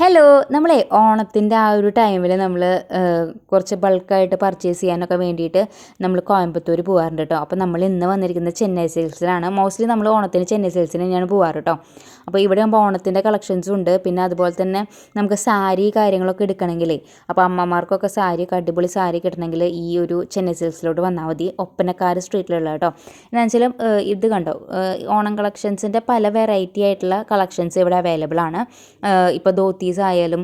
Hello നമ്മളെ ഓണത്തിൻ്റെ ആ ഒരു ടൈമിൽ നമ്മൾ കുറച്ച് ബൾക്കായിട്ട് പർച്ചേസ് ചെയ്യാനൊക്കെ വേണ്ടിയിട്ട് നമ്മൾ കോയമ്പത്തൂർ പോകാറുണ്ട് കേട്ടോ. അപ്പോൾ നമ്മൾ ഇന്ന് വന്നിരിക്കുന്നത് ചെന്നൈ സിൽക്സിലാണ്. മോസ്റ്റ്ലി നമ്മൾ ഓണത്തിന് ചെന്നൈ സിൽക്സിന് തന്നെയാണ് പോകാറ് കേട്ടോ. അപ്പോൾ ഇവിടെ ആകുമ്പോൾ ഓണത്തിൻ്റെ കളക്ഷൻസും ഉണ്ട്. പിന്നെ അതുപോലെ തന്നെ നമുക്ക് സാരി കാര്യങ്ങളൊക്കെ എടുക്കണമെങ്കിലേ, അപ്പോൾ അമ്മമാർക്കൊക്കെ സാരിയൊക്കെ അടിപൊളി സാരി കിട്ടണമെങ്കിൽ ഈ ഒരു ചെന്നൈ സിൽക്സിലോട്ട് വന്നാൽ മതി. ഒപ്പനക്കാർ സ്ട്രീറ്റിലുള്ള കേട്ടോ. എന്താണെന്ന് വെച്ചാൽ ഇത് കണ്ടോ, ഓണം കളക്ഷൻസിൻ്റെ പല വെറൈറ്റി ആയിട്ടുള്ള കളക്ഷൻസ് ഇവിടെ അവൈലബിൾ ആണ്. ഇപ്പോൾ ധോത്തീസ് ആയാലും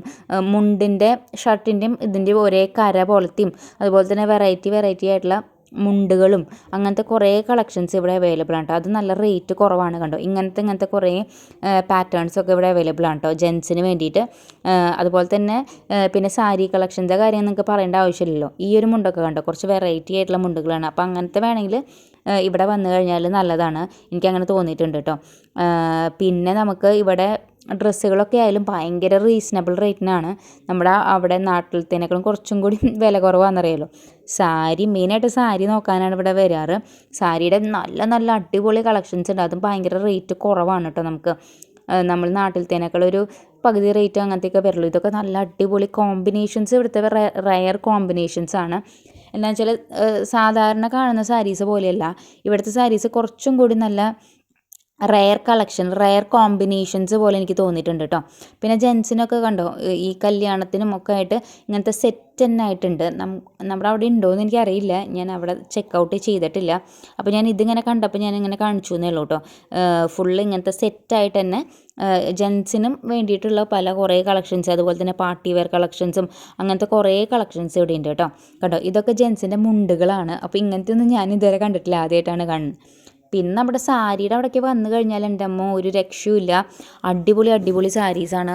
മുണ്ടിൻ്റെ ഷർട്ടിൻ്റെയും ഇതിൻ്റെയും ഒരേ കര പോലത്തെയും അതുപോലെ തന്നെ വെറൈറ്റി ആയിട്ടുള്ള മുണ്ടുകളും അങ്ങനത്തെ കുറേ കളക്ഷൻസ് ഇവിടെ അവൈലബിൾ ആണ് കേട്ടോ. അത് നല്ല റേറ്റ് കുറവാണ് കണ്ടോ. ഇങ്ങനത്തെ കുറേ പാറ്റേൺസൊക്കെ ഇവിടെ അവൈലബിൾ ആണ് കേട്ടോ ജെൻസിന് വേണ്ടിയിട്ട്. അതുപോലെ തന്നെ പിന്നെ സാരി കളക്ഷൻ്റെ കാര്യം നിങ്ങൾക്ക് പറയേണ്ട ആവശ്യമില്ലല്ലോ. ഈ ഒരു മുണ്ടൊക്കെ കണ്ടോ, കുറച്ച് വെറൈറ്റി ആയിട്ടുള്ള മുണ്ടുകളാണ്. അപ്പോൾ അങ്ങനത്തെ വേണമെങ്കിൽ ഇവിടെ വന്നു കഴിഞ്ഞാൽ നല്ലതാണ്, എനിക്കങ്ങനെ തോന്നിയിട്ടുണ്ട് കേട്ടോ. പിന്നെ നമുക്ക് ഇവിടെ ഡ്രസ്സുകളൊക്കെ ആയാലും ഭയങ്കര റീസണബിൾ റേറ്റിനാണ്. നമ്മുടെ അവിടെ നാട്ടിലത്തേനേക്കാളും കുറച്ചും കൂടി വില കുറവാണെന്നറിയാലോ. മെയിനായിട്ട് സാരി നോക്കാനാണ് ഇവിടെ വരാറ്. സാരിയുടെ നല്ല അടിപൊളി കളക്ഷൻസ് ഉണ്ട്. അതും ഭയങ്കര റേറ്റ് കുറവാണ് കേട്ടോ. നമുക്ക് നമ്മൾ നാട്ടിലത്തേനേക്കാളൊരു പകുതി റേറ്റ് അങ്ങനത്തെയൊക്കെ വരുള്ളൂ. ഇതൊക്കെ നല്ല അടിപൊളി കോമ്പിനേഷൻസ്, ഇവിടുത്തെ റയർ കോമ്പിനേഷൻസ് ആണ്. എന്താണെന്ന് വെച്ചാൽ സാധാരണ കാണുന്ന സാരീസ് പോലെയല്ല, ഇവിടുത്തെ സാരീസ് കുറച്ചും കൂടി നല്ല റയർ കോമ്പിനേഷൻസ് പോലെ എനിക്ക് തോന്നിയിട്ടുണ്ട് കേട്ടോ. പിന്നെ ജെൻസിനൊക്കെ കണ്ടോ, ഈ കല്യാണത്തിനും ഒക്കെ ആയിട്ട് ഇങ്ങനത്തെ സെറ്റ് തന്നെ ആയിട്ടുണ്ട്. നമ്മുടെ അവിടെ ഉണ്ടോയെന്ന് എനിക്കറിയില്ല, ഞാൻ അവിടെ ചെക്കൗട്ട് ചെയ്തിട്ടില്ല. അപ്പോൾ ഞാൻ ഇതിങ്ങനെ കണ്ടപ്പോൾ ഞാനിങ്ങനെ കാണിച്ചു എന്നേ ഉള്ളൂ കേട്ടോ. ഫുള്ള് ഇങ്ങനത്തെ സെറ്റായിട്ട് തന്നെ ജെൻസിനും വേണ്ടിയിട്ടുള്ള കുറേ കളക്ഷൻസ്, അതുപോലെ തന്നെ പാർട്ടി വെയർ കളക്ഷൻസും അങ്ങനത്തെ കുറേ കളക്ഷൻസ് ഇവിടെ ഉണ്ട് കേട്ടോ. കണ്ടോ, ഇതൊക്കെ ജെൻസിൻ്റെ മുണ്ടുകളാണ്. അപ്പോൾ ഇങ്ങനത്തെ ഒന്നും ഞാൻ ഇതുവരെ കണ്ടിട്ടില്ല, ആദ്യമായിട്ടാണ് കാണുന്നത്. പിന്നെ നമ്മുടെ സാരിയുടെ അവിടേക്ക് വന്നു കഴിഞ്ഞാൽ എൻ്റെ അമ്മ ഒരു രക്ഷയുമില്ല. അടിപൊളി സാരീസാണ്.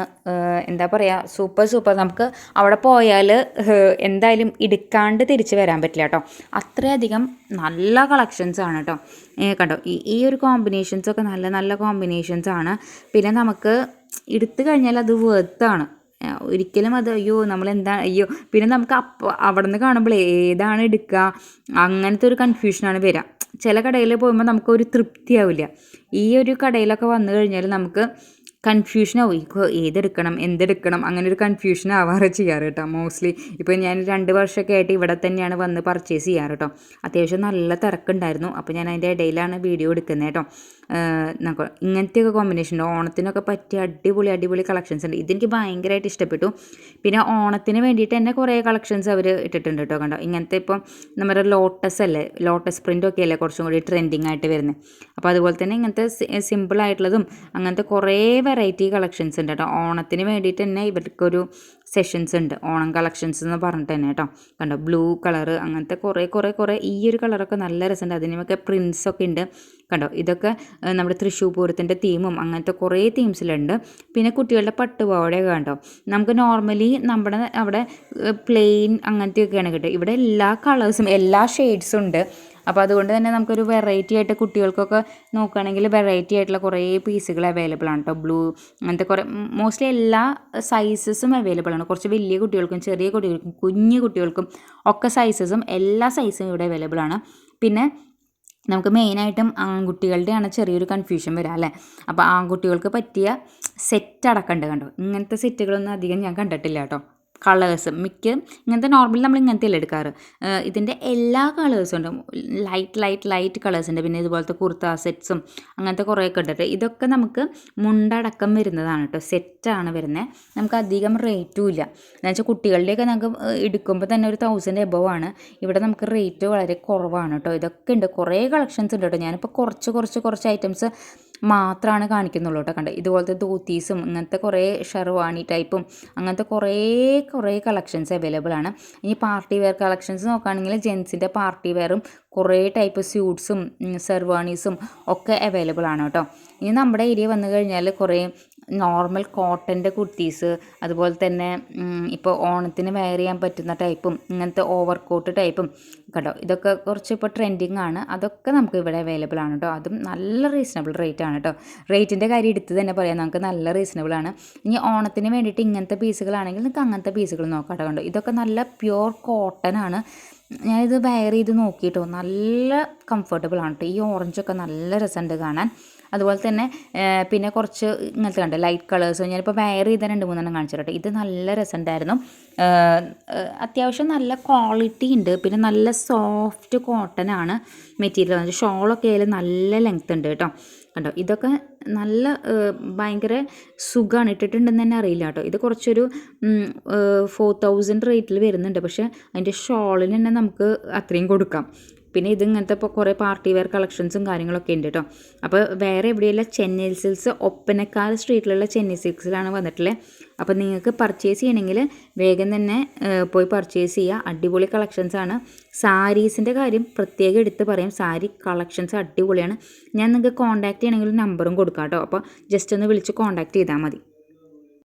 എന്താ പറയുക, സൂപ്പർ. നമുക്ക് അവിടെ പോയാൽ എന്തായാലും എടുക്കാണ്ട് തിരിച്ച് വരാൻ പറ്റില്ല കേട്ടോ. അത്രയധികം നല്ല കളക്ഷൻസ് ആണ് കേട്ടോ. കണ്ടോ, ഈ ഒരു കോമ്പിനേഷൻസൊക്കെ നല്ല കോമ്പിനേഷൻസാണ്. പിന്നെ നമുക്ക് എടുത്തു കഴിഞ്ഞാൽ അത് വെർത്താണ്. ഒരിക്കലും അത് പിന്നെ നമുക്ക് അവിടെ നിന്ന് കാണുമ്പോൾ ഏതാണ് എടുക്കുക അങ്ങനത്തെ ഒരു കൺഫ്യൂഷനാണ് വരിക. ചില കടയിൽ പോകുമ്പോൾ നമുക്കൊരു തൃപ്തിയാവില്ല. ഈ ഒരു കടയിലൊക്കെ വന്നു കഴിഞ്ഞാൽ നമുക്ക് കൺഫ്യൂഷനാവും, എന്തെടുക്കണം അങ്ങനെ ഒരു കൺഫ്യൂഷൻ ആവാറ് ചെയ്യാറ് കേട്ടോ. മോസ്റ്റ്ലി ഇപ്പോൾ ഞാൻ 2 വർഷമൊക്കെ ആയിട്ട് ഇവിടെ തന്നെയാണ് വന്ന് പർച്ചേസ് ചെയ്യാറ് കേട്ടോ. അത്യാവശ്യം നല്ല തിരക്കുണ്ടായിരുന്നു. അപ്പോൾ ഞാൻ അതിൻ്റെ ഇടയിലാണ് വീഡിയോ എടുക്കുന്നത് കേട്ടോ. ഇങ്ങനത്തെയൊക്കെ കോമ്പിനേഷൻ ഓണത്തിനൊക്കെ പറ്റിയ അടിപൊളി കളക്ഷൻസ് ഉണ്ട്. ഇതെനിക്ക് ഭയങ്കരമായിട്ട് ഇഷ്ടപ്പെട്ടു. പിന്നെ ഓണത്തിന് വേണ്ടിയിട്ട് തന്നെ കുറേ കളക്ഷൻസ് അവർ ഇട്ടിട്ടുണ്ട് കേട്ടോ. കണ്ടോ, ഇങ്ങനത്തെ ഇപ്പം നമ്മുടെ ലോട്ടസ് പ്രിൻ്റൊക്കെ അല്ലേ കുറച്ചും കൂടി ട്രെൻഡിങ് ആയിട്ട് വരുന്നത്. അപ്പോൾ അതുപോലെ തന്നെ ഇങ്ങനത്തെ സിമ്പിളായിട്ടുള്ളതും അങ്ങനത്തെ കുറേ വെറൈറ്റി കളക്ഷൻസ് ഉണ്ട് കേട്ടോ. ഓണത്തിന് വേണ്ടിയിട്ട് തന്നെ ഇവർക്കൊരു സെഷൻസ് ഉണ്ട്, ഓണം കളക്ഷൻസ് എന്ന് പറഞ്ഞിട്ട് തന്നെ കേട്ടോ. കണ്ടോ, ബ്ലൂ കളറ് അങ്ങനത്തെ കുറേ ഈ ഒരു കളറൊക്കെ നല്ല രസമുണ്ട്. അതിനൊക്കെ പ്രിൻസൊക്കെ ഉണ്ട് കണ്ടോ. ഇതൊക്കെ നമ്മുടെ തൃശ്ശൂർ പൂരത്തിൻ്റെ തീമും അങ്ങനത്തെ കുറേ തീംസിലുണ്ട്. പിന്നെ കുട്ടികളുടെ പട്ടുപാവാടയൊക്കെ കണ്ടോ. നമുക്ക് നോർമലി നമ്മുടെ അവിടെ പ്ലെയിൻ അങ്ങനത്തെയൊക്കെയാണ് കിട്ടുക. ഇവിടെ എല്ലാ കളേഴ്സും എല്ലാ ഷെയ്ഡ്സും ഉണ്ട്. അപ്പോൾ അതുകൊണ്ട് തന്നെ നമുക്കൊരു വെറൈറ്റി ആയിട്ട് കുട്ടികൾക്കൊക്കെ നോക്കുകയാണെങ്കിൽ വെറൈറ്റി ആയിട്ടുള്ള കുറേ പീസുകൾ അവൈലബിൾ ആണ് കേട്ടോ. ബ്ലൂ അങ്ങനത്തെ കുറേ മോസ്റ്റ്ലി എല്ലാ സൈസസും അവൈലബിൾ ആണ്. കുറച്ച് വലിയ കുട്ടികൾക്കും ചെറിയ കുട്ടികൾക്കും കുഞ്ഞു കുട്ടികൾക്കും ഒക്കെ എല്ലാ സൈസും ഇവിടെ അവൈലബിൾ ആണ്. പിന്നെ നമുക്ക് മെയിനായിട്ടും ആൺകുട്ടികളുടെയാണ് ചെറിയൊരു കൺഫ്യൂഷൻ വരിക അല്ലേ. അപ്പോൾ ആൺകുട്ടികൾക്ക് പറ്റിയ സെറ്റ് അടക്കമുണ്ട് കണ്ടോ. ഇങ്ങനത്തെ സെറ്റുകളൊന്നും അധികം ഞാൻ കണ്ടിട്ടില്ല കേട്ടോ. കളേഴ്സ് ഇങ്ങനത്തെ നോർമലി നമ്മൾ ഇങ്ങനത്തെയല്ലേ എടുക്കാറ്. ഇതിൻ്റെ എല്ലാ കളേഴ്സും ഉണ്ട്. ലൈറ്റ് കളേഴ്സ് ഉണ്ട്. പിന്നെ ഇതുപോലത്തെ കുർത്ത സെറ്റ്സും അങ്ങനത്തെ കുറേയൊക്കെ ഉണ്ട്. ഇതൊക്കെ നമുക്ക് മുണ്ടടക്കം വരുന്നതാണ് കേട്ടോ. സെറ്റാണ് വരുന്നത്. നമുക്ക് അധികം റേറ്റും ഇല്ല. എന്ന് വെച്ചാൽ കുട്ടികളുടെയൊക്കെ നമുക്ക് എടുക്കുമ്പോൾ തന്നെ ഒരു 1000 എബോവ് ആണ്. ഇവിടെ നമുക്ക് റേറ്റ് വളരെ കുറവാണ് കേട്ടോ. ഇതൊക്കെ ഉണ്ട്, കുറേ കളക്ഷൻസ് ഉണ്ട് കേട്ടോ. ഞാനിപ്പോൾ കുറച്ച് ഐറ്റംസ് മാത്രമാണ് കാണിക്കുന്നുള്ളൂ കേട്ടോ. കണ്ടോ, ഇതുപോലത്തെ ധോത്തീസും ഇങ്ങനത്തെ കുറേ ഷെർവാണി ടൈപ്പും അങ്ങനത്തെ കുറേ കളക്ഷൻസ് അവൈലബിൾ ആണ്. ഇനി പാർട്ടി വെയർ കളക്ഷൻസ് നോക്കുകയാണെങ്കിൽ ജെൻസിൻ്റെ പാർട്ടി വെയറും കുറേ ടൈപ്പ് സ്യൂട്ട്സും ഷെർവാണീസും ഒക്കെ അവൈലബിൾ ആണ് കേട്ടോ. ഇനി നമ്മുടെ ഏരിയ വന്നു കഴിഞ്ഞാൽ കുറേ നോർമൽ കോട്ടൻ്റെ കുർത്തീസ്, അതുപോലെ തന്നെ ഇപ്പോൾ ഓണത്തിന് വെയർ ചെയ്യാൻ പറ്റുന്ന ടൈപ്പും ഇങ്ങനത്തെ ഓവർ കോട്ട് ടൈപ്പും കേട്ടോ. ഇതൊക്കെ കുറച്ച് ഇപ്പോൾ ട്രെൻഡിങ് ആണ്. അതൊക്കെ നമുക്ക് ഇവിടെ അവൈലബിൾ ആണ് കേട്ടോ. അതും നല്ല റീസണബിൾ റേറ്റ് ആണ് കേട്ടോ. റേറ്റിൻ്റെ കാര്യം എടുത്ത് തന്നെ പറയാം, നമുക്ക് നല്ല റീസണബിൾ ആണ്. ഇനി ഓണത്തിന് വേണ്ടിയിട്ട് ഇങ്ങനത്തെ പീസുകളാണെങ്കിൽ നിങ്ങൾക്ക് അങ്ങനത്തെ പീസുകൾ നോക്കാം കേട്ടോ. കണ്ടോ, ഇതൊക്കെ നല്ല പ്യുവർ കോട്ടൺ ആണ്. ഞാനിത് വെയർ ചെയ്ത് നോക്കിയിട്ടോ, നല്ല കംഫർട്ടബിൾ ആണ് കേട്ടോ. ഈ ഓറഞ്ചൊക്കെ നല്ല രസമുണ്ട് കാണാൻ. അതുപോലെ തന്നെ പിന്നെ കുറച്ച് ഇങ്ങനത്തെ കണ്ട് ലൈറ്റ് കളേഴ്സ് ഞാനിപ്പോൾ വെയർ ചെയ്ത 2-3 കാണിച്ചു കേട്ടോ. ഇത് നല്ല രസമുണ്ടായിരുന്നു. അത്യാവശ്യം നല്ല ക്വാളിറ്റി ഉണ്ട്. പിന്നെ നല്ല സോഫ്റ്റ് കോട്ടൺ ആണ് മെറ്റീരിയൽ. ഷോളൊക്കെ ആയാലും നല്ല ലെങ്ത് ഉണ്ട് കേട്ടോ. കണ്ടോ, ഇതൊക്കെ നല്ല ഭയങ്കര സുഖമാണ്. ഇട്ടിട്ടുണ്ടെന്ന് തന്നെ അറിയില്ല കേട്ടോ. ഇത് കുറച്ചൊരു 4000 റേറ്റിൽ വരുന്നുണ്ട്. പക്ഷേ അതിൻ്റെ ഷോളിന് തന്നെ നമുക്ക് അത്രയും കൊടുക്കാം. പിന്നെ ഇത് ഇങ്ങനത്തെ ഇപ്പോൾ കുറേ പാർട്ടി വെയർ കളക്ഷൻസും കാര്യങ്ങളൊക്കെ ഉണ്ട് കേട്ടോ. അപ്പോൾ വേറെ എവിടെയല്ല, ചെന്നൈ സിൽക്സ് ഒപ്പനക്കാട് സ്ട്രീറ്റിലുള്ള ചെന്നൈ സിൽക്സിലാണ് വന്നിട്ടുള്ളത്. അപ്പോൾ നിങ്ങൾക്ക് പർച്ചേസ് ചെയ്യണമെങ്കിൽ വേഗം തന്നെ പോയി പർച്ചേസ് ചെയ്യുക. അടിപൊളി കളക്ഷൻസാണ്. സാരീസിൻ്റെ കാര്യം പ്രത്യേകം എടുത്ത് പറയാം. സാരി കളക്ഷൻസ് അടിപൊളിയാണ്. ഞാൻ നിങ്ങൾക്ക് കോൺടാക്റ്റ് ചെയ്യണമെങ്കിൽ നമ്പറും കൊടുക്കാം കേട്ടോ. അപ്പോൾ ജസ്റ്റ് ഒന്ന് വിളിച്ച് കോൺടാക്റ്റ് ചെയ്താൽ മതി.